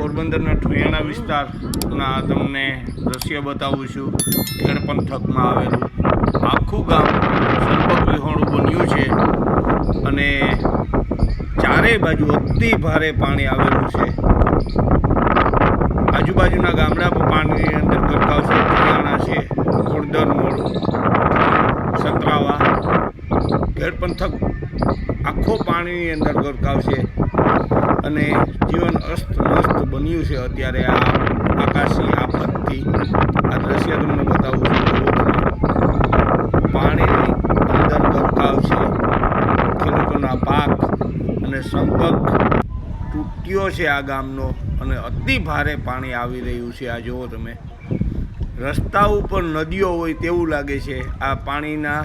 પોરબંદરના ઠોયાણા વિસ્તારના તમને દ્રશ્ય બતાવું છું। ખેડ પંથકમાં આવેલું આખું ગામ સંપર્ક વિહોણું બન્યું છે અને ચારેય બાજુ અતિ ભારે પાણી આવેલું છે। આજુબાજુના ગામડા પણ પાણીની અંદર ગરકાવ છે। ઠોયાણા છે, ખોડદર મોડ, સતરાવા, ખેડ પંથક આખો પાણીની અંદર ગરકાવ છે અને જીવન અસ્તવ્યસ્ત બન્યું છે। અત્યારે આ આકાશી આફતથી આ દ્રશ્ય તમને બતાવું છું। પાણીની અંદર ગરકાવ છે, ખેડૂતોના પાક અને સંપર્ક તૂટ્યો છે આ ગામનો અને અતિ ભારે પાણી આવી રહ્યું છે। આ જુઓ તમે, રસ્તા ઉપર નદીઓ હોય તેવું લાગે છે। આ પાણીના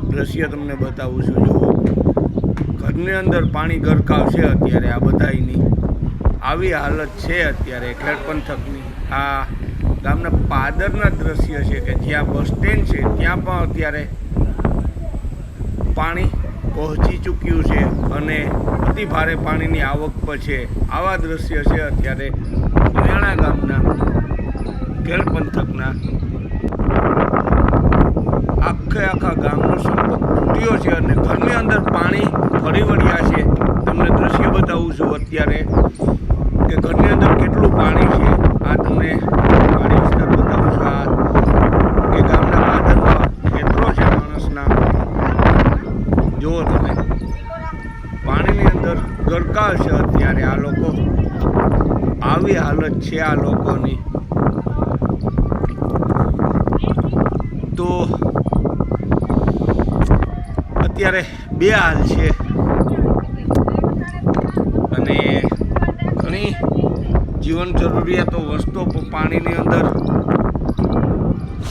દ્રશ્ય તમને બતાવું છું। જુઓ, ઘરની અંદર પાણી ગરકાવ છે। અત્યારે આ બધાયની આવી હાલત છે અત્યારે ખેડ પંથકની। આ ગામના પાદરના દ્રશ્ય છે કે જ્યાં બસ સ્ટેન્ડ છે ત્યાં પણ અત્યારે પાણી પહોંચી ચૂક્યું છે અને અતિ ભારે પાણીની આવક પર છે। આવા દ્રશ્ય છે અત્યારે ઠોયાણા ગામના ખેડ પંથકના। આખા ગામનો સંપર્ક તૂટ્યો છે અને ઘરની અંદર પાણી ફરી વળ્યા છે। તમને દ્રશ્ય બતાવું છું અત્યારે કે ઘરની અંદર કેટલું પાણી છે। આ તમને પાણી વિસ્તાર બતાવું છું। આ એ ગામના પાદરમાં ખેતરો છે માણસના। જુઓ તમે, પાણીની અંદર ગરકાવ છે અત્યારે। આ લોકો આવી હાલત છે આ લોકોની। તો અત્યારે બે હાલ છે અને ઘણી જીવન જરૂરિયાતો વસ્તુઓ પાણીની અંદર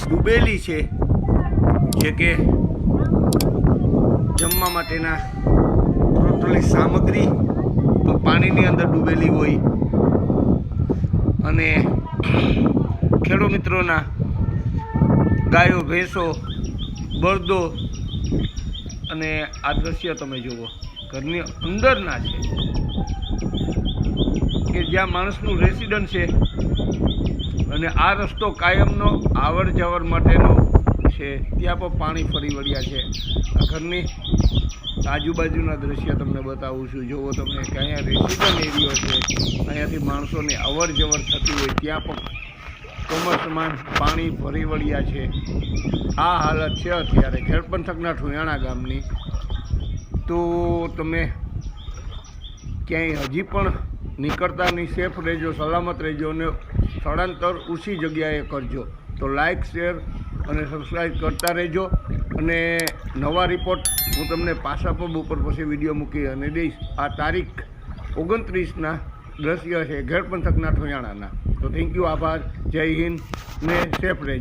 ડૂબેલી છે, જે કે જમવા માટેના ટોટલી સામગ્રી તો પાણીની અંદર ડૂબેલી હોય અને ખેડૂત મિત્રોના ગાયો, ભેંસો, બળદો અને આ દ્રશ્ય તમે જુઓ ઘરની અંદરના છે કે જ્યાં માણસનું રેસિડન્ટ છે અને આ રસ્તો કાયમનો આવર જવર માટેનો છે, ત્યાં પણ પાણી ફરી વળ્યા છે। આ ઘરની આજુબાજુના દ્રશ્ય તમને બતાવું છું। જુઓ તમને કે અહીંયા રેસિડન્ટ એરિયો છે, અહીંયાથી માણસોની અવર જવર થતી હોય ત્યાં પણ કમરસમાન પાણી ફરી વળ્યા છે। આ હાલત છે અત્યારે ખેડ પંથકના ઠોયાણા ગામની। તો તમે ક્યાંય હજી પણ નીકળતા નહીં, સેફ રહેજો, સલામત રહેજો અને સ્થળાંતર ઊંચી જગ્યાએ કરજો। તો લાઇક, શેર અને સબસ્ક્રાઈબ કરતા રહેજો અને નવા રિપોર્ટ હું તમને પાછા પણ બપોર પછી વિડીયો મૂકી અને દઈશ। આ તારીખ 29ના દ્રશ્ય છે ખેડ પંથકના ઠોયાણાના। તો થેન્ક યુ, આભાર, જય હિન્દ ને સેફ રહેજો।